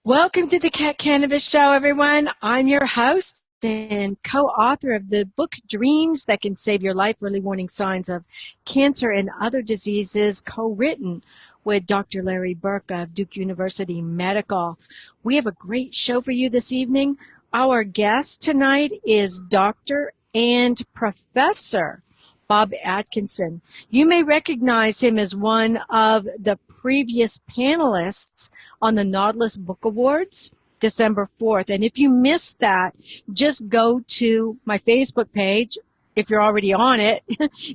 Welcome to the Kanavos Show, everyone. I'm your host and co-author of the book Dreams That Can Save Your Life, Early Warning Signs of Cancer and Other Diseases, co-written with Dr. Larry Burke of Duke University Medical. We have a great show for you this evening. Our guest tonight is Dr. and Professor Bob Atkinson. You may recognize him as one of the previous panelists on the Nautilus Book Awards, December 4th. And if you missed that, just go to my Facebook page. If you're already on it,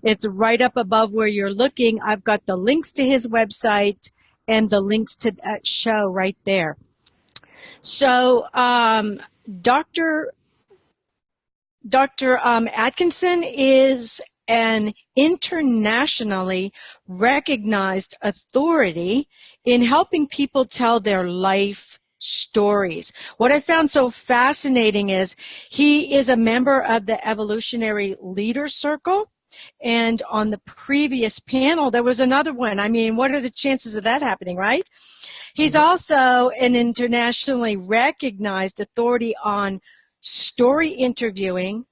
it's right up above where you're looking. I've got the links to his website and the links to that show right there. So, Dr. Atkinson is an internationally recognized authority in helping people tell their life stories. What I found so fascinating is he is a member of the Evolutionary Leaders Circle, and on the previous panel there was another one. I mean, what are the chances of that happening, right? He's also an internationally recognized authority on story interviewing,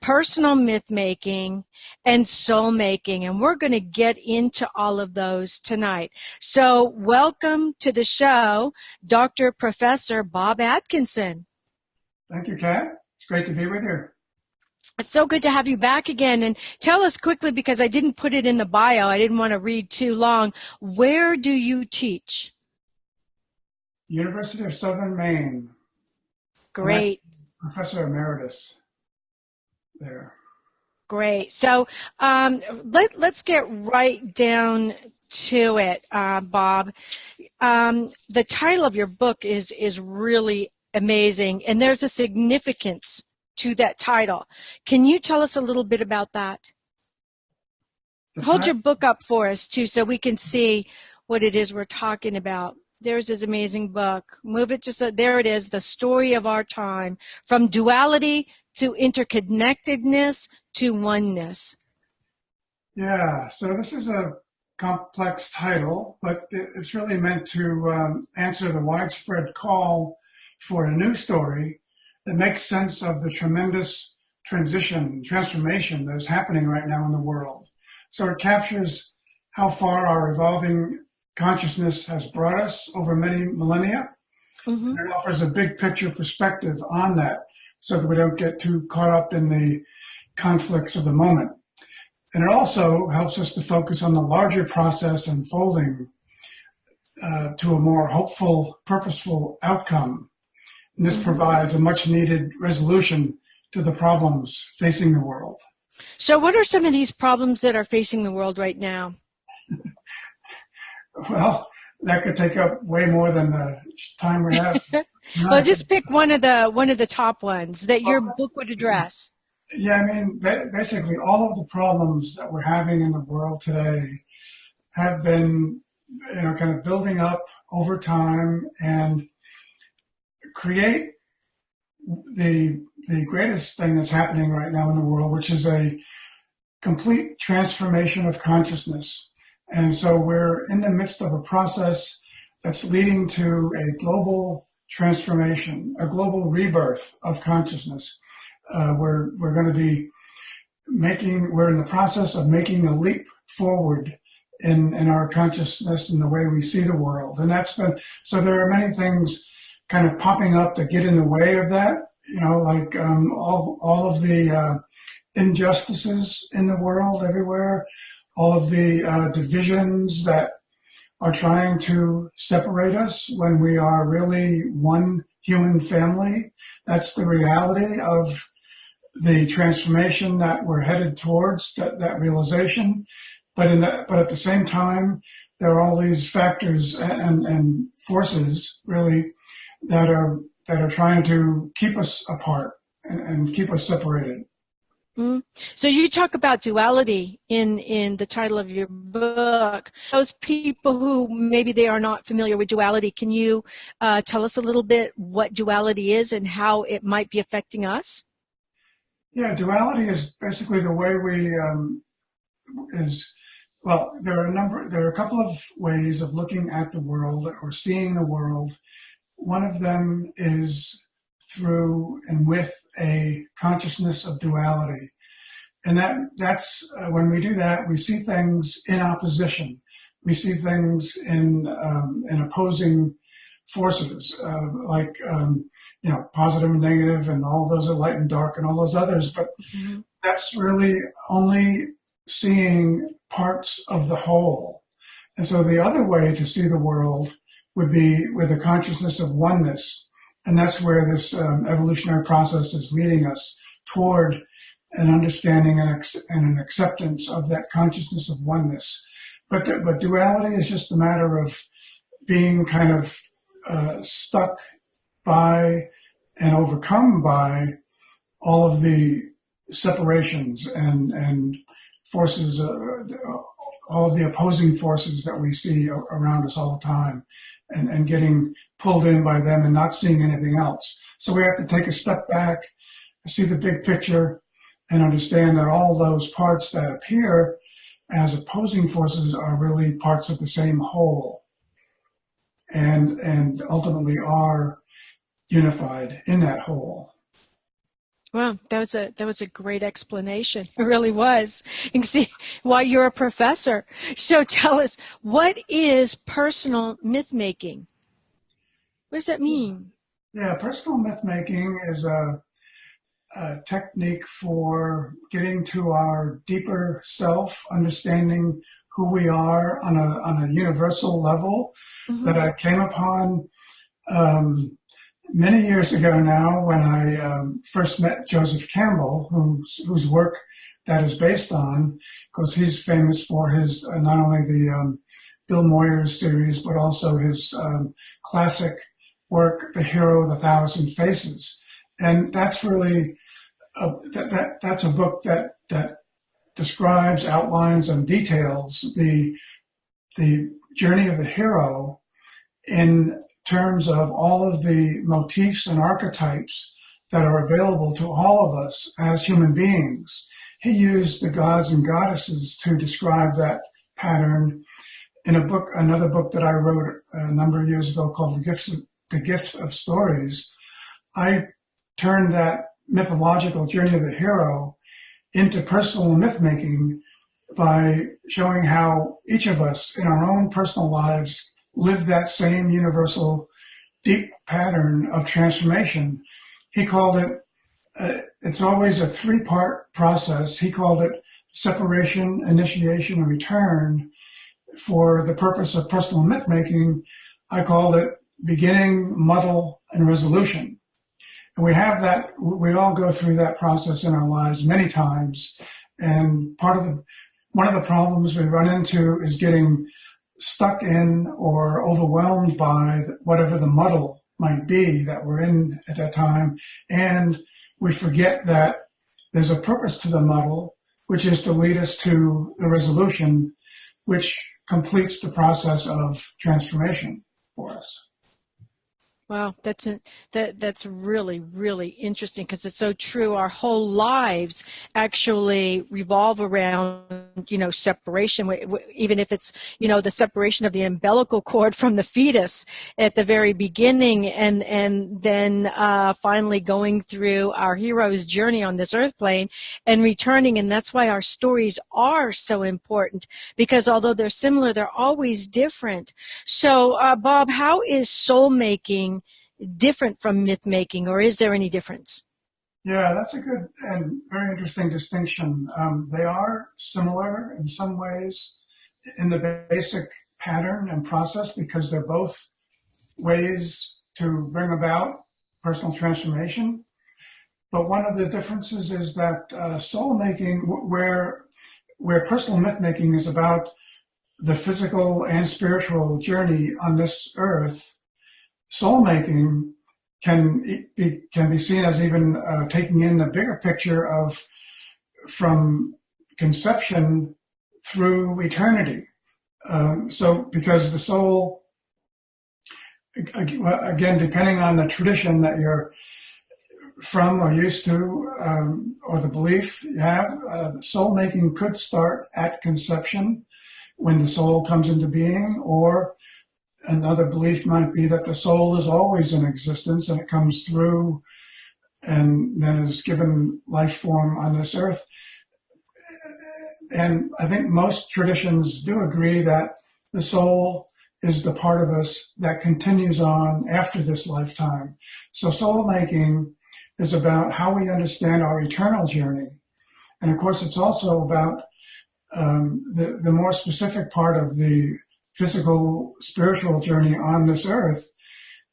personal myth making, and soul making. And we're going to get into all of those tonight. So welcome to the show, Dr. Professor Bob Atkinson. Thank you, Kat. It's great to be with you. It's so good to have you back again. And tell us quickly, because I didn't put it in the bio, I didn't want to read too long, where do you teach? University of Southern Maine. Great. Professor Emeritus there. Great. So let's get right down to it, Bob. The title of your book is really amazing, and there's a significance to that title. Can you tell us a little bit about that? Hold your book up for us, too, so we can see what it is we're talking about. There's this amazing book. Move it just, there it is, The Story of Our Time, From Duality to Interconnectedness to Oneness. Yeah, so this is a complex title, but it's really meant to answer the widespread call for a new story that makes sense of the tremendous transformation that is happening right now in the world. So it captures how far our evolving consciousness has brought us over many millennia. Mm-hmm. And it offers a big picture perspective on that, so that we don't get too caught up in the conflicts of the moment. And it also helps us to focus on the larger process unfolding to a more hopeful, purposeful outcome. And this provides a much needed resolution to the problems facing the world. So what are some of these problems that are facing the world right now? Well, that could take up way more than the time we have. Well, just pick one of the top ones that your book would address. Yeah, I mean, basically all of the problems that we're having in the world today have been, kind of building up over time and create the greatest thing that's happening right now in the world, which is a complete transformation of consciousness. And so we're in the midst of a process that's leading to a global transformation, a global rebirth of consciousness. We're going to be we're in the process of making a leap forward in our consciousness and the way we see the world. And so there are many things kind of popping up that get in the way of that, like all of the injustices in the world everywhere, all of the divisions that are trying to separate us when we are really one human family. That's the reality of the transformation that we're headed towards, that realization. But at the same time, there are all these factors and forces really that are trying to keep us apart and keep us separated. So you talk about duality in the title of your book. Those people who maybe they are not familiar with duality, can you tell us a little bit what duality is and how it might be affecting us? Yeah, duality is basically the way there are a couple of ways of looking at the world or seeing the world One of them is through and with a consciousness of duality. And that's when we do that, we see things in opposition. We see things in opposing forces, positive and negative, and all those are light and dark, and all those others. But Mm-hmm. that's really only seeing parts of the whole. And so the other way to see the world would be with a consciousness of oneness. And that's where this evolutionary process is leading us toward an understanding and an acceptance of that consciousness of oneness. But duality is just a matter of being kind of stuck by and overcome by all of the separations and forces, all of the opposing forces that we see around us all the time, and getting pulled in by them and not seeing anything else. So we have to take a step back, see the big picture, and understand that all those parts that appear as opposing forces are really parts of the same whole, and ultimately are unified in that whole. Well, that was a great explanation. It really was. You can see why you're a professor. So tell us, what is personal myth making? What does that mean? Yeah, personal myth making is a technique for getting to our deeper self, understanding who we are on a universal level, Mm-hmm. that I came upon many years ago now when I first met Joseph Campbell, whose work that is based on, because he's famous for his not only the Bill Moyers series, but also his classic work, The Hero of a Thousand Faces. And that's really that's a book that describes, outlines, and details the journey of the hero in terms of all of the motifs and archetypes that are available to all of us as human beings. He used the gods and goddesses to describe that pattern in another book that I wrote a number of years ago called The Gift of Stories. I turned that mythological journey of the hero into personal myth making by showing how each of us in our own personal lives live that same universal deep pattern of transformation. He called it, it's always a three-part process. He called it separation, initiation, and return. For the purpose of personal myth making, I called it beginning, muddle, and resolution. And we have that, we all go through that process in our lives many times. And one of the problems we run into is getting stuck in or overwhelmed by whatever the muddle might be that we're in at that time. And we forget that there's a purpose to the muddle, which is to lead us to the resolution, which completes the process of transformation for us. Wow, that's really, really interesting, because it's so true. Our whole lives actually revolve around, separation, even if it's, the separation of the umbilical cord from the fetus at the very beginning, and then finally going through our hero's journey on this earth plane and returning. And that's why our stories are so important, because although they're similar, they're always different. So, Bob, how is soul making different from myth making, or is there any difference? Yeah, that's a good and very interesting distinction. They are similar in some ways in the basic pattern and process, because they're both ways to bring about personal transformation. But one of the differences is that soul making, where personal myth making is about the physical and spiritual journey on this earth, soul making can be seen as even taking in the bigger picture of from conception through eternity. So because the soul, again, depending on the tradition that you're from or used to, or the belief you have, soul making could start at conception when the soul comes into being, or Another belief might be that the soul is always in existence and it comes through and then is given life form on this earth. And I think most traditions do agree that the soul is the part of us that continues on after this lifetime. So soul making is about how we understand our eternal journey. And of course, it's also about the more specific part of the physical, spiritual journey on this earth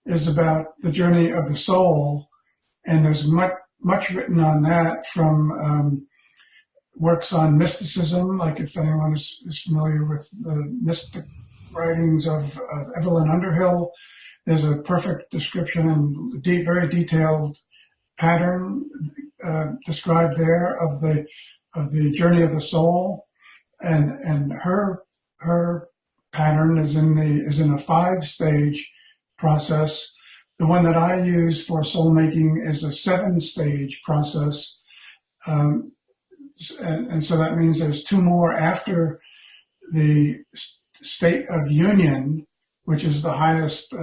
is about the journey of the soul. And there's much written on that from works on mysticism, like if anyone is familiar with the mystic writings of Evelyn Underhill, there's a perfect description and very detailed pattern described there of the journey of the soul, and her pattern is in a 5-stage process. The one that I use for soul making is a 7-stage process. And so that means there's 2 more after the state of union, which is the highest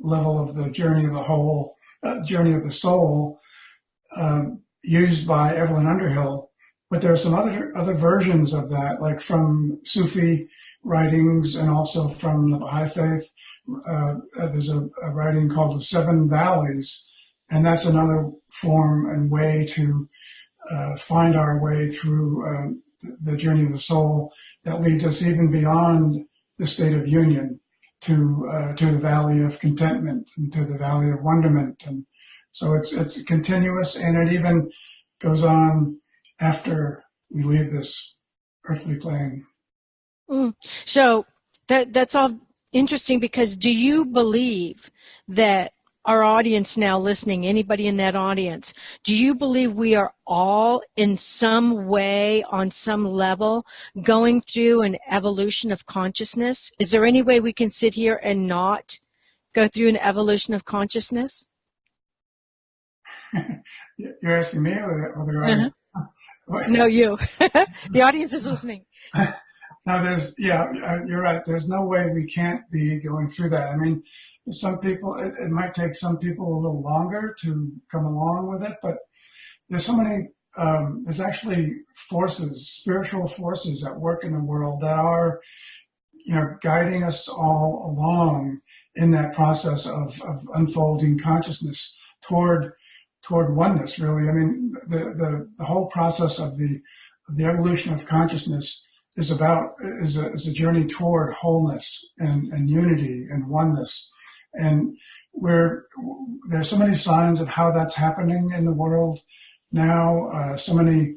level of the journey of journey of the soul, used by Evelyn Underhill. But there are some other versions of that, like from Sufi writings and also from the Baha'i faith. There's a writing called the 7 Valleys, and that's another form and way to find our way through the journey of the soul that leads us even beyond the state of union to the valley of contentment and to the valley of wonderment. And so it's continuous, and it even goes on after we leave this earthly plane. So that's all interesting, because do you believe that our audience now listening, anybody in that audience, do you believe we are all in some way, on some level, going through an evolution of consciousness? Is there any way we can sit here and not go through an evolution of consciousness? You're asking me or the audience? No, you. The audience is listening. Now, you're right. There's no way we can't be going through that. I mean, some people, it might take some people a little longer to come along with it, but there's so many, there's actually forces, spiritual forces at work in the world that are, guiding us all along in that process of unfolding consciousness toward oneness, really. I mean, the whole process of the evolution of consciousness is a journey toward wholeness and unity and oneness. And there's so many signs of how that's happening in the world now. So many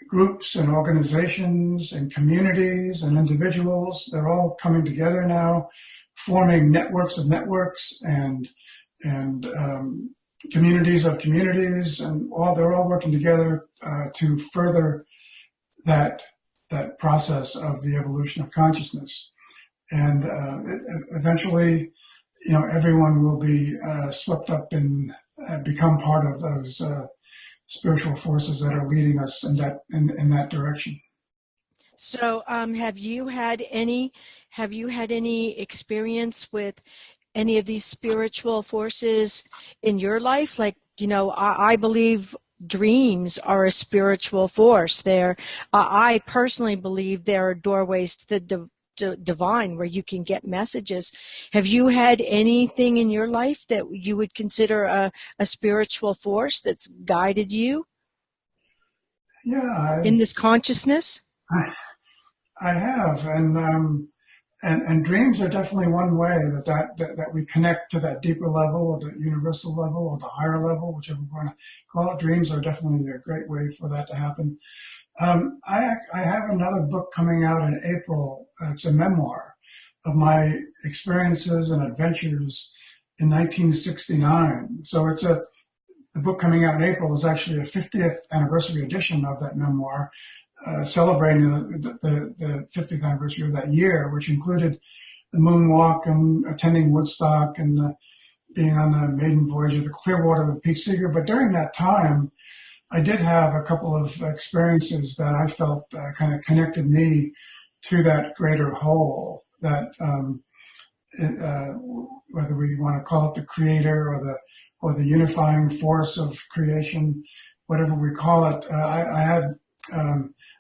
groups and organizations and communities and individuals, they're all coming together now, forming networks of networks and communities of communities, and they're all working together to further that process of the evolution of consciousness. And eventually, everyone will be swept up and become part of those spiritual forces that are leading us in that direction. So, have you had any experience with any of these spiritual forces in your life? Like, I believe dreams are a spiritual force. I personally believe there are doorways to the divine where you can get messages. Have you had anything in your life that you would consider a spiritual force that's guided you? Yeah, in this consciousness? I have, and dreams are definitely one way that we connect to that deeper level, or the universal level, or the higher level, whichever we want to call it. Dreams are definitely a great way for that to happen. I have another book coming out in April. It's a memoir of my experiences and adventures in 1969. So the book coming out in April is actually a 50th anniversary edition of that memoir, celebrating the 50th anniversary of that year, which included the moonwalk and attending Woodstock and being on the maiden voyage of the Clearwater with Pete Seeger. But during that time, I did have a couple of experiences that I felt kind of connected me to that greater whole. That uh, whether we want to call it the creator or the unifying force of creation, whatever we call it. I had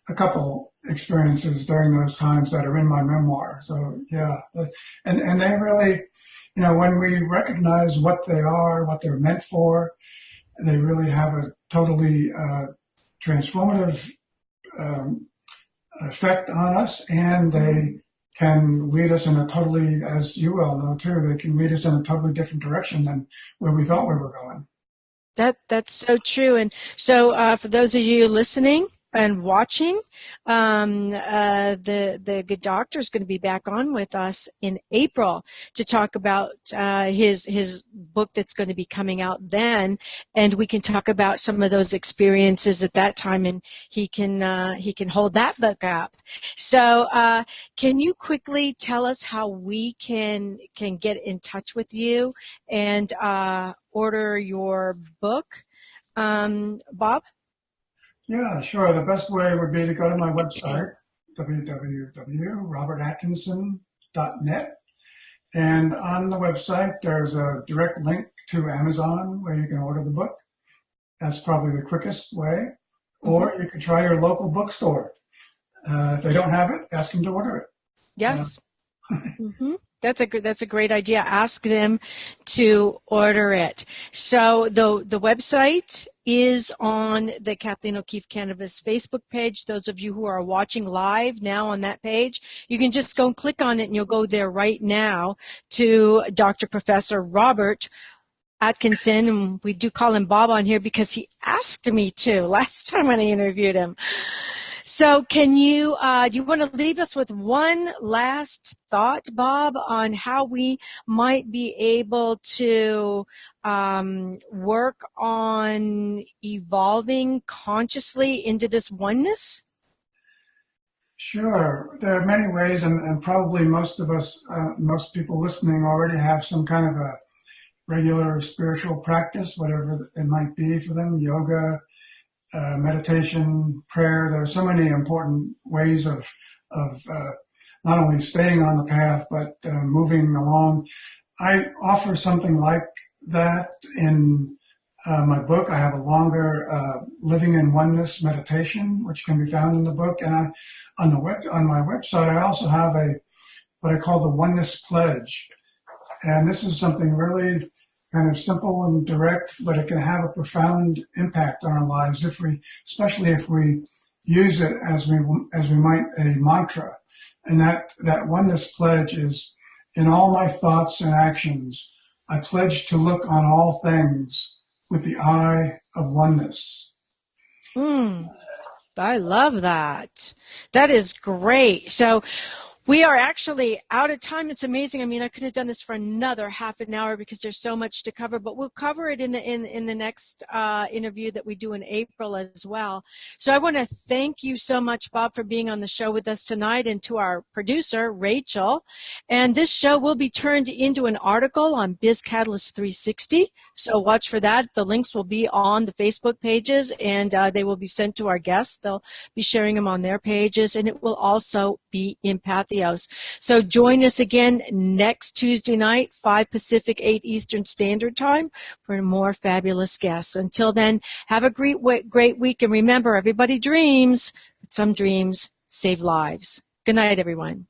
a couple experiences during those times that are in my memoir. So yeah, and they really, when we recognize what they are, what they're meant for, they really have a totally transformative um, effect on us, and they can lead us in a totally, as you well know too, they can lead us in a totally different direction than where we thought we were going. That's so true. And so for those of you listening and watching, the good doctor is going to be back on with us in April to talk about his book that's going to be coming out then, and we can talk about some of those experiences at that time, and he can hold that book up. So can you quickly tell us how we can get in touch with you and order your book, Bob? Yeah, sure. The best way would be to go to my website, www.robertatkinson.net. And on the website, there's a direct link to Amazon where you can order the book. That's probably the quickest way. Or you could try your local bookstore. If they don't have it, ask them to order it. Yes. That's a great idea. Ask them to order it. So the website is on the Kathleen O'Keefe Kanavos Facebook page. Those of you who are watching live now on that page, you can just go and click on it, and you'll go there right now to Dr. Professor Robert Atkinson, and we do call him Bob on here because he asked me to last time when I interviewed him. So can you, do you want to leave us with one last thought, Bob, on how we might be able to work on evolving consciously into this oneness? Sure. There are many ways, and probably most of us, most people listening already have some kind of a regular spiritual practice, whatever it might be for them, yoga, meditation, prayer. There are so many important ways of not only staying on the path, but moving along. I offer something like that in my book. I have a longer Living in Oneness meditation, which can be found in the book. And on my website, I also have what I call the Oneness Pledge. And this is something really kind of simple and direct, but it can have a profound impact on our lives especially if we use it as we might a mantra. And that Oneness Pledge is, in all my thoughts and actions, I pledge to look on all things with the eye of oneness. I love that. That is great. So we are actually out of time. It's amazing. I mean, I could have done this for another half an hour because there's so much to cover, but we'll cover it in the next interview that we do in April as well. So I want to thank you so much, Bob, for being on the show with us tonight, and to our producer, Rachel. And this show will be turned into an article on Biz Catalyst 360. So watch for that. The links will be on the Facebook pages, and they will be sent to our guests. They'll be sharing them on their pages, and it will also be in Pathos. So join us again next Tuesday night, 5 Pacific, 8 Eastern Standard Time, for more fabulous guests. Until then, have a great week, and remember, everybody dreams, but some dreams save lives. Good night, everyone.